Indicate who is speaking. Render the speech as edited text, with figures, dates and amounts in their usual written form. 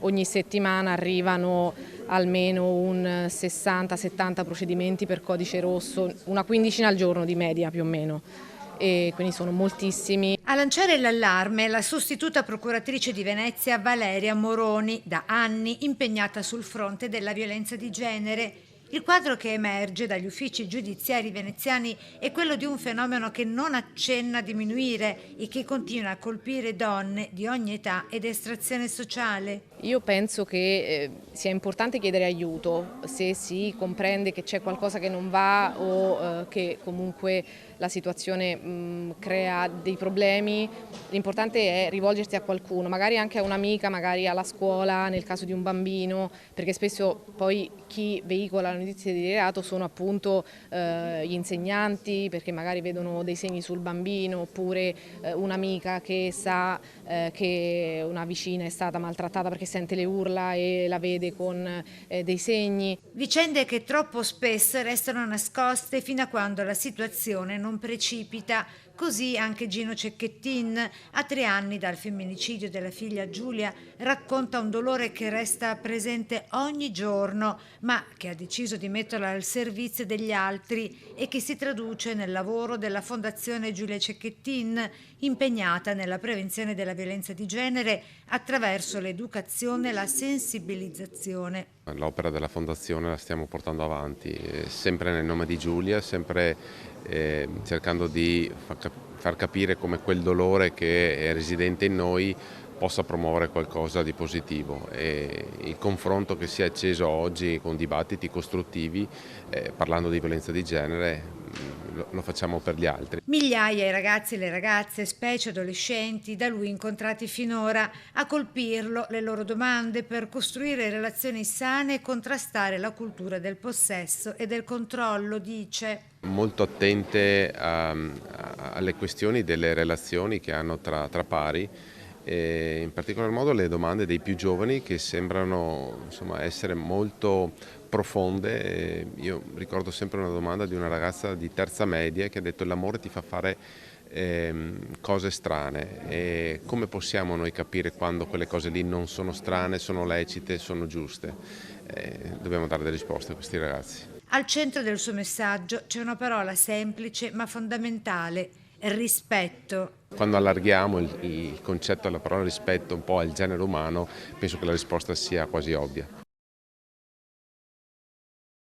Speaker 1: ogni settimana arrivano almeno un 60-70 procedimenti per codice rosso, una quindicina al giorno di media più o meno, e quindi sono moltissimi.
Speaker 2: A lanciare l'allarme è la sostituta procuratrice di Venezia Valeria Moroni, da anni impegnata sul fronte della violenza di genere. Il quadro che emerge dagli uffici giudiziari veneziani è quello di un fenomeno che non accenna a diminuire e che continua a colpire donne di ogni età ed estrazione sociale.
Speaker 1: Io penso che sia importante chiedere aiuto se si comprende che c'è qualcosa che non va o che comunque la situazione crea dei problemi. L'importante è rivolgersi a qualcuno, magari anche a un'amica, magari alla scuola nel caso di un bambino, perché spesso poi chi veicola la notizia di reato sono appunto gli insegnanti, perché magari vedono dei segni sul bambino, oppure un'amica che sa che una vicina è stata maltrattata perché sente le urla e la vede con dei segni.
Speaker 2: Vicende che troppo spesso restano nascoste fino a quando la situazione non precipita. Così anche Gino Cecchettin, a 3 anni dal femminicidio della figlia Giulia, racconta un dolore che resta presente ogni giorno, ma che ha deciso di metterlo al servizio degli altri e che si traduce nel lavoro della Fondazione Giulia Cecchettin, impegnata nella prevenzione della violenza di genere attraverso l'educazione e la sensibilizzazione.
Speaker 3: L'opera della Fondazione la stiamo portando avanti, sempre nel nome di Giulia, sempre cercando di far capire come quel dolore che è residente in noi possa promuovere qualcosa di positivo, e il confronto che si è acceso oggi con dibattiti costruttivi parlando di violenza di genere lo facciamo per gli altri.
Speaker 2: Migliaia i ragazzi e le ragazze, specie adolescenti, da lui incontrati finora, a colpirlo le loro domande per costruire relazioni sane e contrastare la cultura del possesso e del controllo, dice.
Speaker 3: Molto attente alle questioni delle relazioni che hanno tra pari, e in particolar modo le domande dei più giovani che sembrano essere molto profonde. Io ricordo sempre una domanda di una ragazza di terza media che ha detto: l'amore ti fa fare cose strane, e come possiamo noi capire quando quelle cose lì non sono strane, sono lecite, sono giuste? Dobbiamo dare delle risposte a questi ragazzi.
Speaker 2: Al centro del suo messaggio c'è una parola semplice ma fondamentale: rispetto.
Speaker 3: Quando allarghiamo il concetto della parola rispetto un po' al genere umano, penso che la risposta sia quasi ovvia.